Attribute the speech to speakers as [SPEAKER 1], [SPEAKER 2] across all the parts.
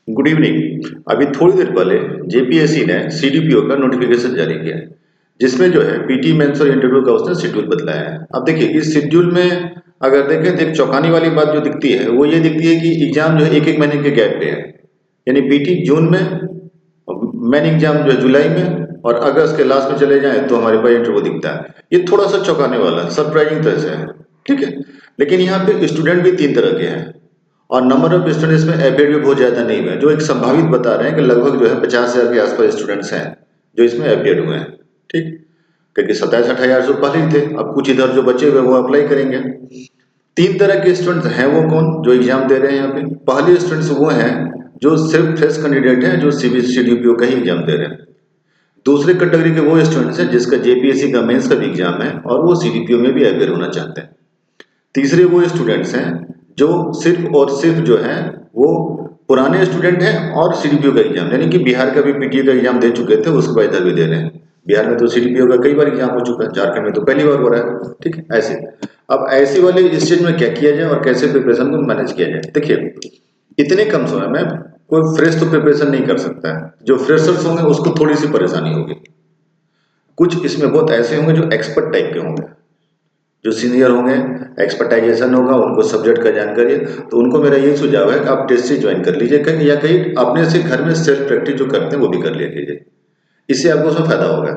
[SPEAKER 1] Good evening. अभी थोड़ी देर पहले जेपीएससी ने सीडीपीओ का नोटिफिकेशन जारी किया है, जिसमें जो है पीटी मेंस और इंटरव्यू का उसने शेड्यूल बदलाया है। अब देखिए इस शेड्यूल में अगर देखें तो एक चौंकाने वाली बात जो दिखती है वो ये दिखती है कि एग्जाम जो है एक एक महीने के गैप पे है। यानी पीटी जून में, मेन एग्जाम जो है जुलाई में, और अगस्त के लास्ट में चले जाएं तो हमारे पास इंटरव्यू दिखता है। ये थोड़ा सा चौंकाने वाला है, सरप्राइजिंग तरह से है। ठीक है, लेकिन यहाँ पे स्टूडेंट भी तीन तरह के हैं और नंबर ऑफ स्टूडेंट्स में अपेयर भी बहुत ज्यादा नहीं हुए, जो एक संभावित बता रहे हैं कि लगभग जो है 50,000 के आसपास स्टूडेंट्स हैं जो इसमें अपेयर हुए हैं। ठीक, क्योंकि 27-28 सौ पहले ही थे, अब कुछ इधर जो बचे हुए वो अप्लाई करेंगे। तीन तरह के स्टूडेंट्स हैं वो कौन जो एग्जाम दे रहे हैं यहाँ पे। पहले स्टूडेंट्स वो हैं जो सिर्फ फ्रेश कैंडिडेट हैं जो सीडीपीओ का ही एग्जाम दे रहे हैं। दूसरे कैटेगरी के वो स्टूडेंट्स हैं जिसका जेपीएससी का मेंस का भी एग्जाम है और वो सीडीपीओ में भी अपेयर होना चाहते हैं। तीसरे वो स्टूडेंट्स हैं जो सिर्फ और सिर्फ जो हैं वो पुराने स्टूडेंट हैं और सीडीपीओ का एग्जाम, यानी कि बिहार का भी पीटीए का एग्जाम दे चुके थे, उसके बाद इधर भी दे रहे हैं। बिहार में तो सीडीपीओ का कई बार एग्जाम हो चुका है, झारखंड में तो पहली बार हो रहा है। ठीक है, ऐसे अब ऐसे वाले स्टेज में क्या किया जाए और कैसे प्रिपरेशन को मैनेज किया जाए। देखिए इतने कम समय में कोई फ्रेश तो प्रिपरेशन नहीं कर सकता है। जो फ्रेशर्स होंगे उसको थोड़ी सी परेशानी होगी। कुछ इसमें बहुत ऐसे होंगे जो एक्सपर्ट टाइप के होंगे, जो सीनियर होंगे, एक्सपर्टाइजेशन होगा, उनको सब्जेक्ट का जानकारी है, तो उनको मेरा यही सुझाव है कि आप टेस्ट सीरीज ज्वाइन कर लीजिए कहीं या कहीं अपने से घर में सेल्फ प्रैक्टिस जो करते हैं वो भी कर लिया कीजिए। इससे आपको उसमें फायदा होगा।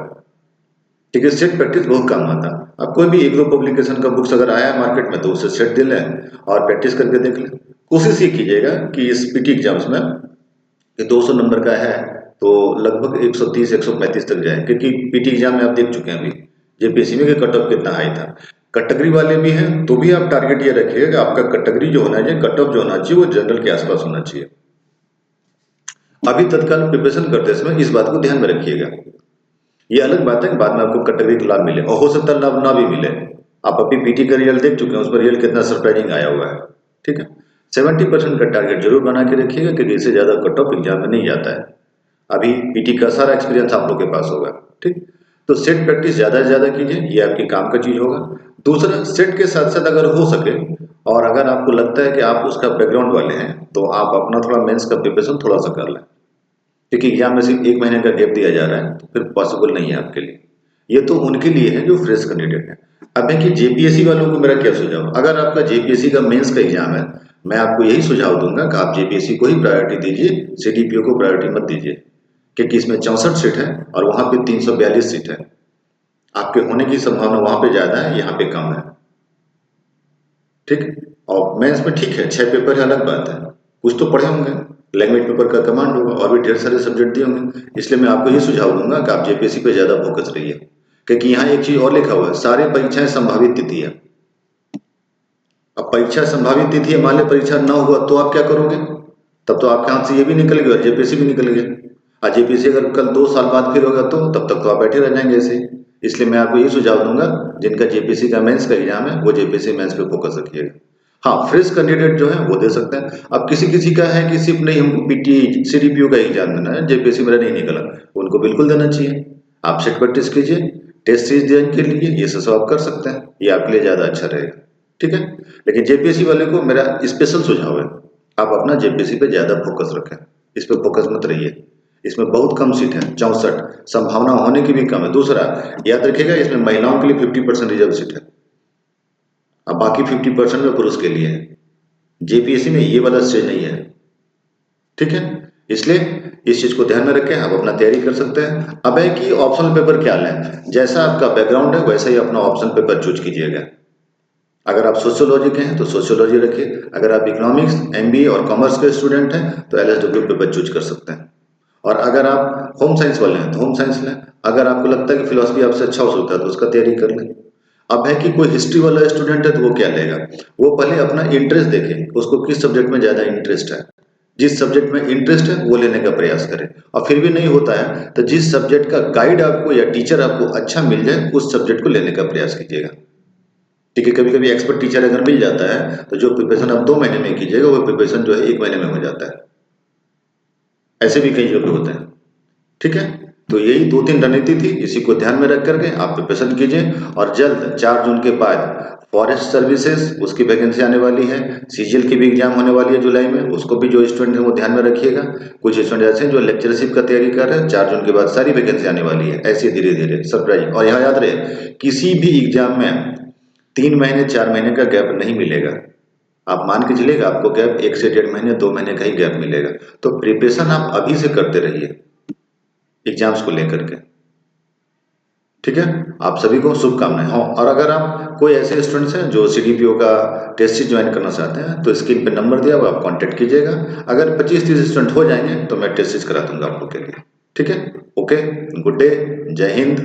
[SPEAKER 1] ठीक है, सेल्फ प्रैक्टिस बहुत काम आता है। आप कोई भी एक दो पब्लिकेशन का बुक्स अगर आया है मार्केट में तो उससे सेट दे लें और प्रैक्टिस करके देख लें। कोशिश ये कीजिएगा कि इस पीटी एग्जाम्स में कि 200 नंबर का है तो लगभग 130-135 तक जाए, क्योंकि पीटी एग्जाम में आप देख चुके हैं अभी जेपीएससी में कि कट ऑफ कितना हाई था। कैटेगरी वाले भी हैं तो भी आप टारगेट ये रखिएगा कि आपका कैटेगरी जो होना चाहिए, कट ऑफ जो होना चाहिए वो जनरल के आसपास होना चाहिए। अभी तत्काल प्रिपरेशन करते समय इस बात को ध्यान में रखिएगा। ये अलग बात है कि बाद में आपको कैटेगरी का लाभ मिले और हो सकता है लाभ ना भी मिले। आप अभी पीटी का रिजल्ट देख चुके हैं, उसमें रिजल्ट कितना सरप्राइजिंग आया हुआ है। ठीक है, 70% का टारगेट जरूर बना के रखिएगा क्योंकि इससे ज्यादा कट ऑफ एग्जाम में नहीं जाता है। अभी पीटी का सारा एक्सपीरियंस आप लोग के पास होगा। ठीक, तो सेट प्रैक्टिस ज्यादा से ज्यादा कीजिए, ये आपके काम का चीज होगा। दूसरा, सेट के साथ साथ अगर हो सके और अगर आपको लगता है कि आप उसका बैकग्राउंड वाले हैं तो आप अपना थोड़ा मेंस का प्रिपरेशन थोड़ा सा कर लें, क्योंकि एग्जाम में सिर्फ एक महीने का गैप दिया जा रहा है तो फिर पॉसिबल नहीं है आपके लिए। ये तो उनके लिए है जो फ्रेश कैंडिडेट है। अब है कि जेपीएससी वालों को मेरा क्या सुझाव, अगर आपका जेपीएससी का मेंस का एग्जाम है, मैं आपको यही सुझाव दूंगा कि आप जेपीएससी को ही प्रायोरिटी दीजिए, सीडीपीओ को प्रायोरिटी मत दीजिए, क्योंकि इसमें 64 सीट है और वहां पे 342 सीट है। आपके होने की संभावना वहां पे ज्यादा है, यहाँ पे कम है। ठीक, और मेंस में ठीक है 6 पेपर है, अलग बात है, कुछ तो पढ़े होंगे, लैंग्वेज पेपर का कमांड होगा और भी ढेर सारे सब्जेक्ट दिए होंगे। इसलिए मैं आपको ये सुझाव दूंगा कि आप जेपीएससी पे ज्यादा फोकस रहिए, क्योंकि यहाँ एक चीज और लिखा हुआ है, सारी परीक्षाएं संभावित तिथि है। अब परीक्षा संभावित तिथि है, मान ली परीक्षा ना हुआ तो आप क्या करोगे? तब तो आपके हाथ से ये भी निकल गया और जेपीएससी भी निकल गया। और जेपीएससी अगर कल 2 साल बाद फिर होगा तो तब तक तो आप बैठे रह जाएंगे ऐसे ही। इसलिए मैं आपको ये सुझाव दूंगा, जिनका जेपीएससी का मेंस का एग्जाम है वो जेपीएससी मेंस पे फोकस रखिएगा। हाँ, फ्रेश कैंडिडेट जो है वो दे सकते हैं। अब किसी किसी का है कि सिर्फ नहीं हमको पीटी सीडीपीओ का एग्जाम देना है, जेपीएससी मेरा नहीं निकला, उनको बिल्कुल देना चाहिए। आप सेट प्रैक्टिस कीजिए, टेस्ट सीरीज देने के लिए ये सब आप कर सकते हैं, ये आपके लिए ज्यादा अच्छा रहेगा। ठीक है, लेकिन जेपीएससी वाले को मेरा स्पेशल सुझाव है, आप अपना जेपीएससी पे ज्यादा फोकस रखें, इस पे फोकस मत रहिए। इसमें बहुत कम सीट है, 64, संभावना होने की भी कम है। दूसरा, याद रखिएगा इसमें महिलाओं के लिए 50% रिजर्व सीट है, अब बाकी 50% में पुरुष के लिए है। जेपीएससी में ये वाला स्टेज नहीं है। ठीक है, इसलिए इस चीज को ध्यान में रखें, आप अपना तैयारी कर सकते हैं। अब है कि ऑप्शनल पेपर क्या लें, जैसा आपका बैकग्राउंड है वैसा ही अपना ऑप्शनल पेपर चूज कीजिएगा। अगर आप सोशियोलॉजी के हैं तो सोशियोलॉजी रखिए, अगर आप इकोनॉमिक्स, एमबीए और कॉमर्स के स्टूडेंट हैं तो एलएसडब्ल्यू पेपर चूज कर सकते हैं। और अगर आप होम साइंस वाले हैं तो होम साइंस लें। अगर आपको लगता है कि फिलोसफी आपसे अच्छा हो सकता है तो उसका तैयारी कर लें। अब है कि कोई हिस्ट्री वाला स्टूडेंट है तो वो क्या लेगा, वो पहले अपना इंटरेस्ट देखे, उसको किस सब्जेक्ट में ज्यादा इंटरेस्ट है। जिस सब्जेक्ट में इंटरेस्ट है वो लेने का प्रयास करें, और फिर भी नहीं होता है तो जिस सब्जेक्ट का गाइड आपको या टीचर आपको अच्छा मिल जाए उस सब्जेक्ट को लेने का प्रयास कीजिएगा। ठीक है, कभी कभी एक्सपर्ट टीचर अगर मिल जाता है तो जो प्रिपरेशन आप 2 महीने में कीजिएगा वो प्रिपरेशन जो है 1 महीने में हो जाता है। ऐसे भी कई जगह होते हैं। ठीक है, तो यही 2-3 रणनीति थी, इसी को ध्यान में रख करके आप प्रिपरेशन कीजिए। और जल्द 4 जून के बाद फॉरेस्ट सर्विसेज उसकी वैकेंसी आने वाली है, सीजीएल की भी एग्जाम होने वाली है जुलाई में, उसको भी जो स्टूडेंट हैं वो ध्यान में रखिएगा। कुछ स्टूडेंट ऐसे हैं जो लेक्चरशिप का तैयारी कर रहे हैं, 4 जून के बाद सारी वैकेंसी आने वाली है, ऐसे धीरे धीरे सरप्राइज। और यहाँ याद रहे, किसी भी एग्जाम में 3 महीने 4 महीने का गैप नहीं मिलेगा। आप मान के चलिएगा आपको गैप 1 से 1.5 महीने 2 महीने का ही गैप मिलेगा। तो प्रिपरेशन आप अभी से करते रहिए एग्जाम्स को लेकर के, ठीक है। आप सभी को शुभकामनाएं हो। और अगर आप कोई ऐसे स्टूडेंट्स हैं जो सीडीपीओ का टेस्ट सीरीज ज्वाइन करना चाहते हैं तो स्क्रीन पे नंबर दिया हुआ, आप कांटेक्ट कीजिएगा। अगर 25-30 स्टूडेंट हो जाएंगे तो मैं टेस्ट सीरीज करा दूंगा आप लोग के लिए, ठीक है। ओके, गुड डे, जय हिंद।